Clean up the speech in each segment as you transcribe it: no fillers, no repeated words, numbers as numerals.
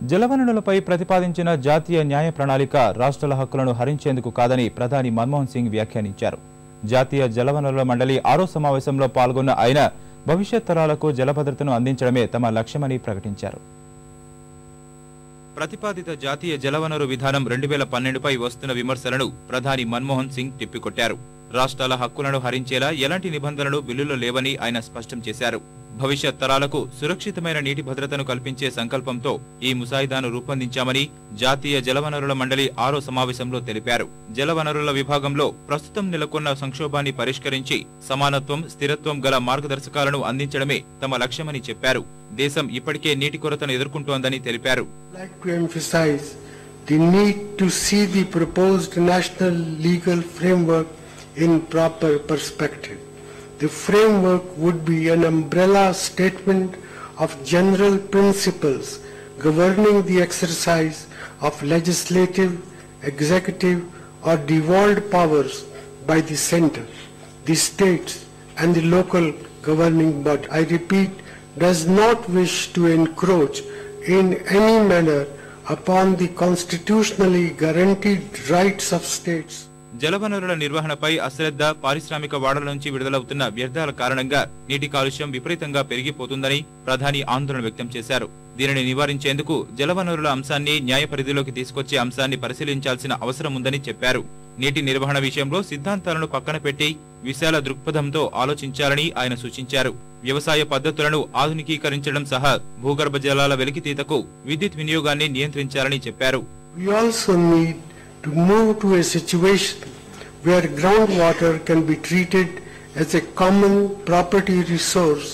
జలవనరులపై ప్రతిపాదించిన జాతీయ న్యాయ ప్రణాళిక రాష్ట్రాల హక్కులను హరించేందుకు కాదని ప్రధాని మన్మోహన్ సింగ్ వ్యాఖ్యానించారు. జాతీయ జలవనరుల మండలి 6వ సమావేశంలో పాల్గొన్న ఆయన భవిష్యత్ తరాలకు జలభద్రతను అందించడమే తమ లక్ష్యమని ప్రకటించారు. ప్రతిపాదిత జాతీయ జలవనరు విధానం 2012పై వస్తున్న విమర్శలను ప్రధాని మన్మోహన్ సింగ్ తిప్పికొట్టారు. రాష్ట్రాల హక్కులను హరించేలా ఎలాంటి నిబంధనలు బిల్లులో లేవని ఆయన స్పష్టం చేశారు. భవిష్యత్ తరాలకు సురక్షితమైన నీటి భద్రతను కల్పించే సంకల్పంతో ఈ ముసాయిదాను రూపొందించామని జాతీయ జలవనరుల మండలి 6వ సమావేశంలో తెలిపారు. జలవనరుల విభాగంలో ప్రస్తుతం నెలకొన్న సంక్షోభాన్ని పరిష్కరించి సమానత్వం, స్థిరత్వం గల మార్గదర్శకాలను అందించడమే తమ లక్ష్యమని చెప్పారు. దేశం ఇప్పటికే నీటి కొరతను ఎదుర్కొంటోందని తెలిపారు. In proper perspective. The framework would be an umbrella statement of general principles governing the exercise of legislative, executive or devolved powers by the center, the states and the local governing body. I repeat, does not wish to encroach in any manner upon the constitutionally guaranteed rights of states. జలవనరుల నిర్వహణపై అశ్రద్ధ, పారిశ్రామిక వాడల నుంచి విడుదలవుతున్న వ్యర్థాల కారణంగా నీటి కాలుష్యం విపరీతంగా పెరిగిపోతుందని ప్రధాని ఆందోళన వ్యక్తం చేశారు. దీనిని నివారించేందుకు జలవనరుల అంశాన్ని న్యాయ పరిధిలోకి తీసుకొచ్చే అంశాన్ని పరిశీలించాల్సిన అవసరం ఉందని చెప్పారు. నీటి నిర్వహణ విషయంలో సిద్ధాంతాలను పక్కన పెట్టి విశాల దృక్పథంతో ఆలోచించాలని ఆయన సూచించారు. వ్యవసాయ పద్ధతులను ఆధునికీకరించడం సహా భూగర్భ జలాల వెలికితీతకు విద్యుత్ వినియోగాన్ని నియంత్రించాలని చెప్పారు. To move to a situation where groundwater can be treated as a common property resource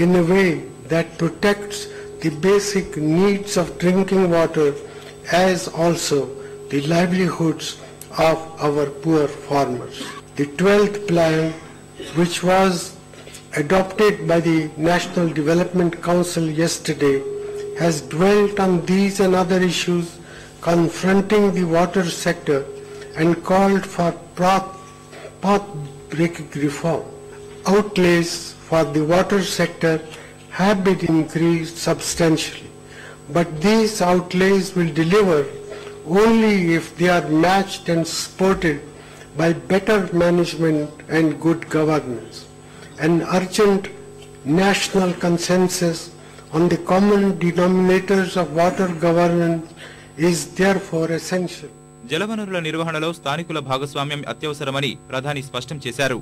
in a way that protects the basic needs of drinking water as also the livelihoods of our poor farmers. The 12th plan, which was adopted by the National Development Council yesterday, has dwelt on these and other issues confronting the water sector and called for path-breaking reform. Outlays for the water sector have been increased substantially, but these outlays will deliver only if they are matched and supported by better management and good governance. An urgent national consensus on the common denominators of water governance is therefore essential. జలవనరుల నిర్వహణలో స్థానికుల భాగస్వామ్యం అత్యవసరమని ప్రధాని స్పష్టం చేశారు.